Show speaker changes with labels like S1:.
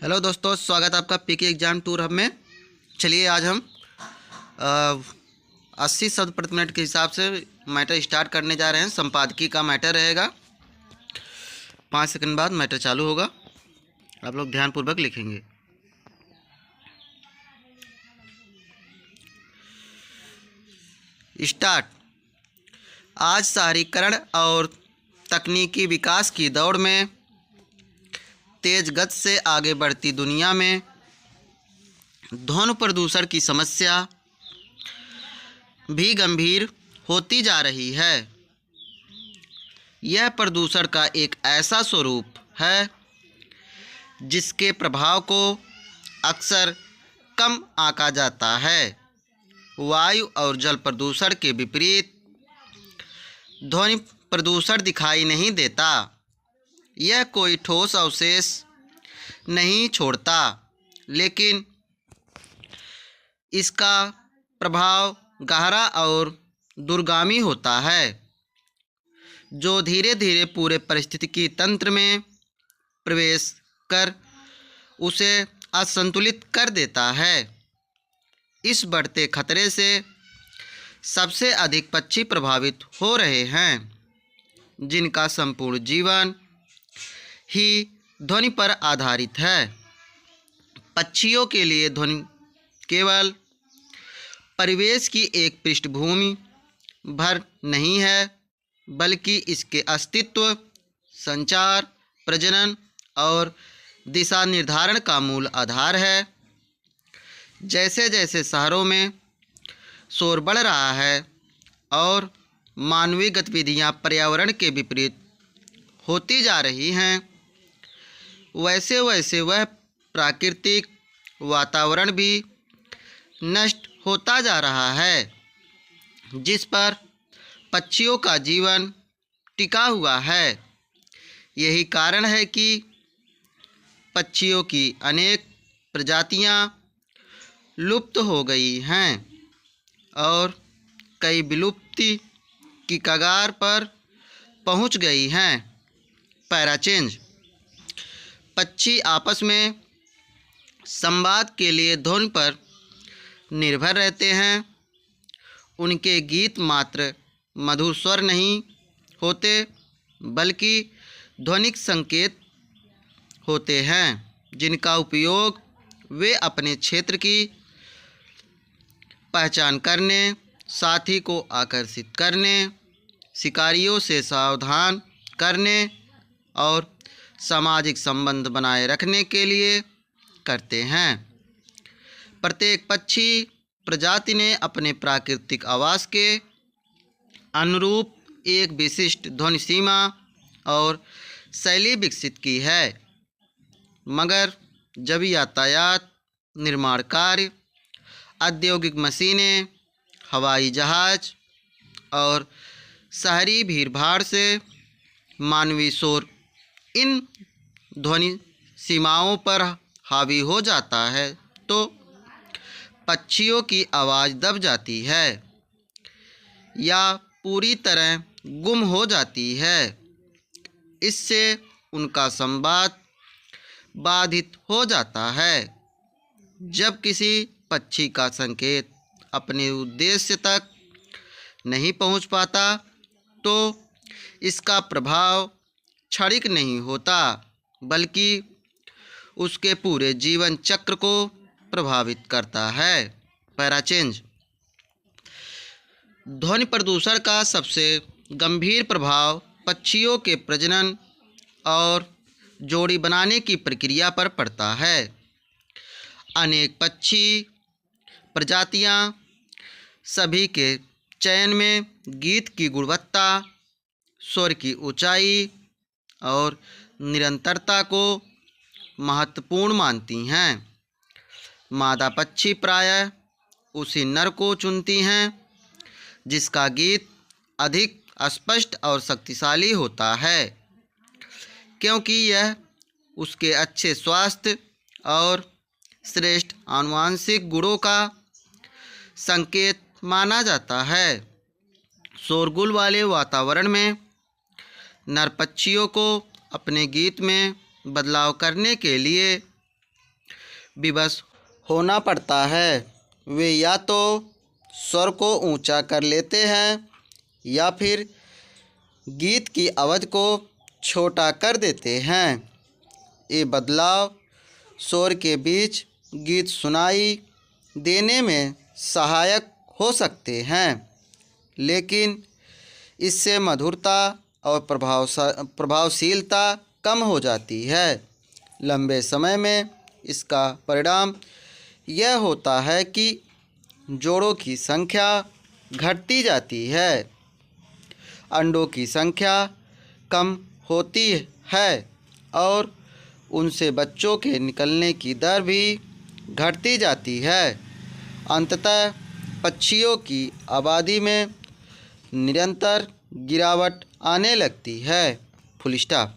S1: Hello दोस्तों, स्वागत है आपका पीके एग्जाम टूर हब में। चलिए आज हम 80 शब्द प्रति मिनट के हिसाब से मैटर स्टार्ट करने जा रहे हैं। संपादकीय का मैटर रहेगा। 5 सेकंड बाद मैटर चालू होगा। आप लोग ध्यानपूर्वक लिखेंगे। स्टार्ट। आज शहरीकरण और तकनीकी विकास की दौड़ में तेज गति से आगे बढ़ती दुनिया में ध्वनि प्रदूषण की समस्या भी गंभीर होती जा रही है। यह प्रदूषण का एक ऐसा स्वरूप है जिसके प्रभाव को अक्सर कम आंका जाता है। वायु और जल प्रदूषण के विपरीत ध्वनि प्रदूषण दिखाई नहीं देता। यह कोई ठोस अवशेष नहीं छोड़ता, लेकिन इसका प्रभाव गहरा और दूरगामी होता है, जो धीरे धीरे पूरे पारिस्थितिकी तंत्र में प्रवेश कर उसे असंतुलित कर देता है। इस बढ़ते खतरे से सबसे अधिक पक्षी प्रभावित हो रहे हैं, जिनका संपूर्ण जीवन ही ध्वनि पर आधारित है। पक्षियों के लिए ध्वनि केवल परिवेश की एक पृष्ठभूमि भर नहीं है, बल्कि इसके अस्तित्व, संचार, प्रजनन और दिशा निर्धारण का मूल आधार है। जैसे जैसे शहरों में शोर बढ़ रहा है और मानवीय गतिविधियां पर्यावरण के विपरीत होती जा रही हैं, वैसे वैसे वह प्राकृतिक वातावरण भी नष्ट होता जा रहा है जिस पर पक्षियों का जीवन टिका हुआ है। यही कारण है कि पक्षियों की अनेक प्रजातियां लुप्त हो गई हैं और कई विलुप्ति की कगार पर पहुंच गई हैं। पैराचेंज। पक्षी आपस में संवाद के लिए ध्वनि पर निर्भर रहते हैं। उनके गीत मात्र मधुर स्वर नहीं होते, बल्कि ध्वनिक संकेत होते हैं, जिनका उपयोग वे अपने क्षेत्र की पहचान करने, साथी को आकर्षित करने, शिकारियों से सावधान करने और सामाजिक संबंध बनाए रखने के लिए करते हैं। प्रत्येक पक्षी प्रजाति ने अपने प्राकृतिक आवास के अनुरूप एक विशिष्ट ध्वनि सीमा और शैली विकसित की है, मगर जब यातायात, निर्माण कार्य, औद्योगिक मशीनें, हवाई जहाज और शहरी भीड़भाड़ से मानवीय शोर इन ध्वनि सीमाओं पर हावी हो जाता है, तो पक्षियों की आवाज़ दब जाती है या पूरी तरह गुम हो जाती है। इससे उनका संवाद बाधित हो जाता है। जब किसी पक्षी का संकेत अपने उद्देश्य तक नहीं पहुंच पाता, तो इसका प्रभाव क्षणिक नहीं होता, बल्कि उसके पूरे जीवन चक्र को प्रभावित करता है। पैराचेंज। ध्वनि प्रदूषण का सबसे गंभीर प्रभाव पक्षियों के प्रजनन और जोड़ी बनाने की प्रक्रिया पर पड़ता है। अनेक पक्षी प्रजातियां सभी के चयन में गीत की गुणवत्ता, स्वर की ऊंचाई और निरंतरता को महत्वपूर्ण मानती हैं। मादा पक्षी प्रायः उसी नर को चुनती हैं जिसका गीत अधिक स्पष्ट और शक्तिशाली होता है, क्योंकि यह उसके अच्छे स्वास्थ्य और श्रेष्ठ आनुवंशिक गुणों का संकेत माना जाता है। शोरगुल वाले वातावरण में नर पक्षियों को अपने गीत में बदलाव करने के लिए विवश होना पड़ता है। वे या तो स्वर को ऊंचा कर लेते हैं या फिर गीत की आवाज़ को छोटा कर देते हैं। ये बदलाव स्वर के बीच गीत सुनाई देने में सहायक हो सकते हैं, लेकिन इससे मधुरता और प्रभावशीलता कम हो जाती है। लंबे समय में इसका परिणाम यह होता है कि जोड़ों की संख्या घटती जाती है, अंडों की संख्या कम होती है और उनसे बच्चों के निकलने की दर भी घटती जाती है। अंततः पक्षियों की आबादी में निरंतर गिरावट आने लगती है। Full stop.